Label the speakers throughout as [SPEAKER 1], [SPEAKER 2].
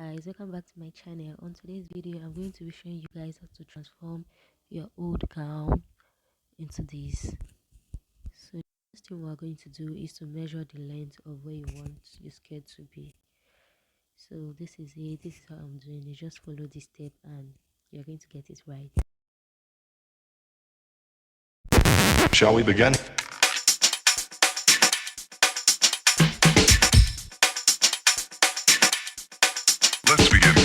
[SPEAKER 1] Guys, welcome back to my channel. On today's video I'm going to be showing you guys how to transform your old gown into this. So the first thing we're going to do is to measure the length of where you want your skirt to be. So this is it. This is how I'm doing it. Just follow this step and you're going to get it right.
[SPEAKER 2] Shall we begin? Let's begin now.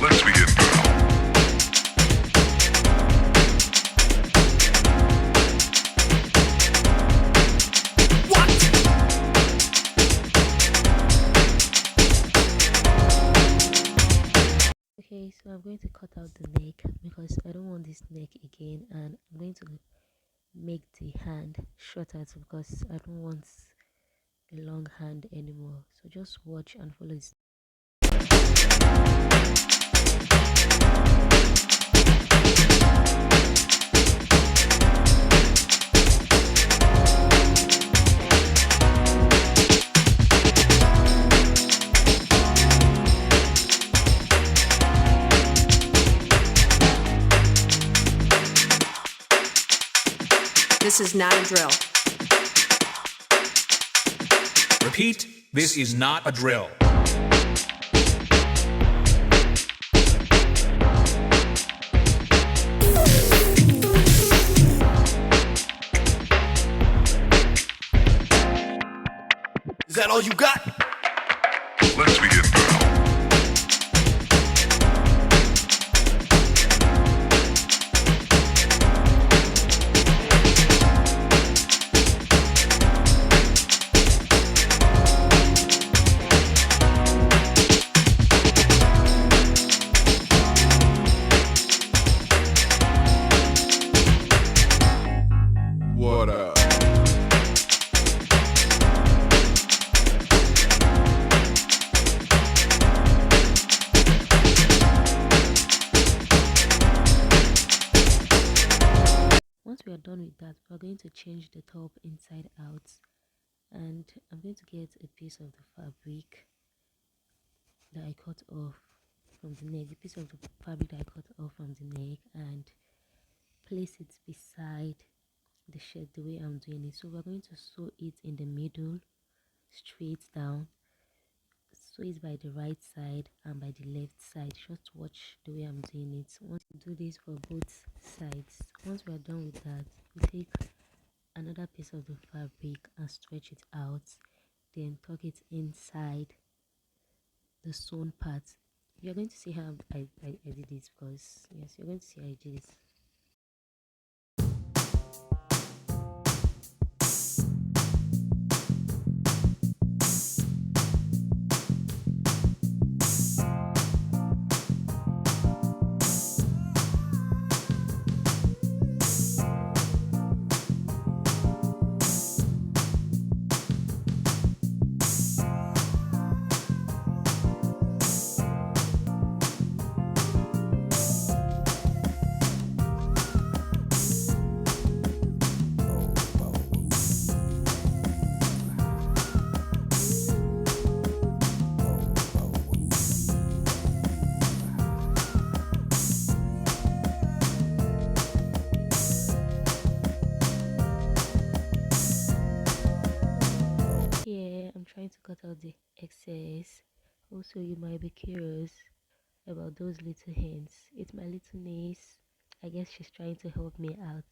[SPEAKER 2] Let's begin now.
[SPEAKER 1] Okay, so I'm going to cut out the neck because I don't want this neck again, and I'm going to make the hand shorter too because I don't want a long hand anymore. So just watch and follow this.
[SPEAKER 3] This is not a drill.
[SPEAKER 4] Repeat, this is not a drill.
[SPEAKER 5] Is that all you got?
[SPEAKER 2] Let's begin now.
[SPEAKER 5] What up?
[SPEAKER 1] Once we are done with that, we're going to change the top inside out, and I'm going to get a piece of the fabric that I cut off from the neck, the piece of the fabric that I cut off from the neck, and place it beside the shirt the way I'm doing it. So we're going to sew it in the middle, straight down. Sew it by the right side and by the left side. Just watch the way I'm doing it. Once you do this for both sides, once we are done with that, we take another piece of the fabric and stretch it out, then tuck it inside the sewn part. You're going to see how I did this, because yes, you're going to see how I did it. Here I'm trying to cut out the excess. Also, you might be curious about those little hands. It's my little niece. I guess she's trying to help me out.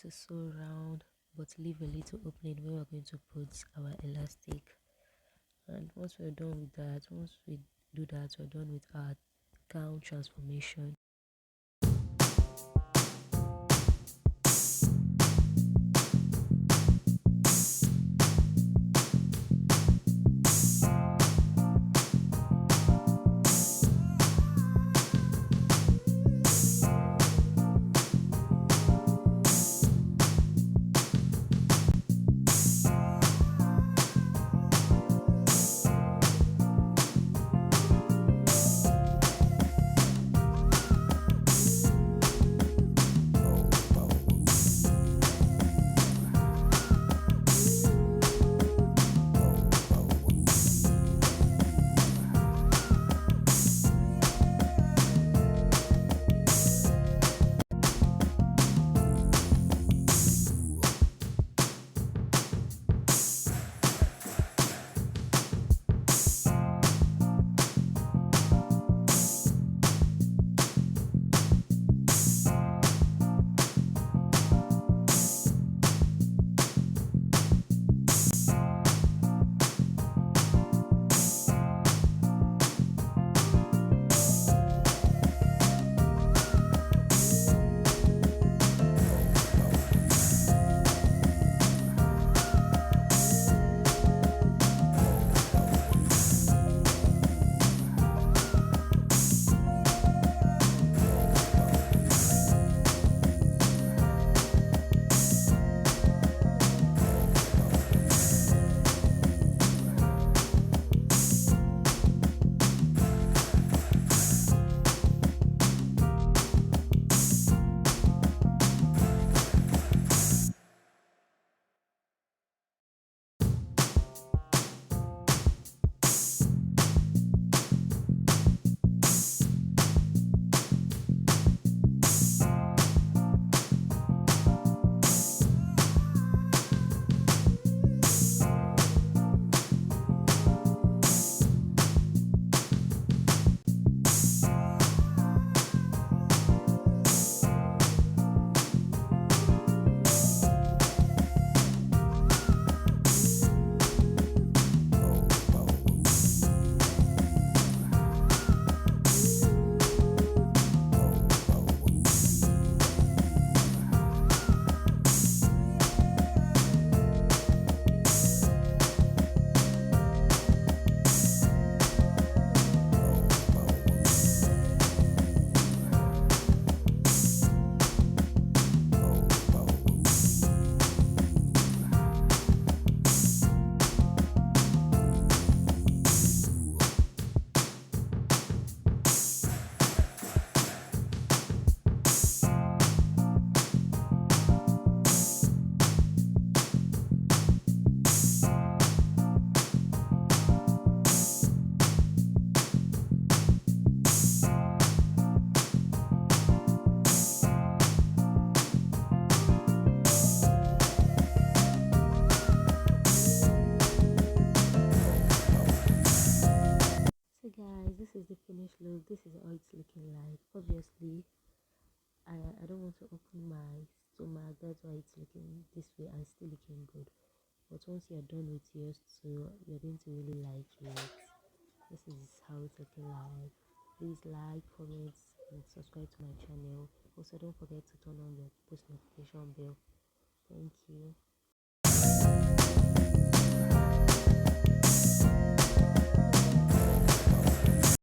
[SPEAKER 1] to sew round but leave a little opening where we're going to put our elastic. And once we're done with that, once we do that, we're done with our gown transformation. So guys, this is the finished look. This is how it's looking like. Obviously, I don't want to open my stomach, that's why it's looking this way and still looking good. But once you're done with yours too, you're going to really like it. This is how it's looking like. Please like, comment, and subscribe to my channel. Also, don't forget to turn on the post notification bell. Thank you.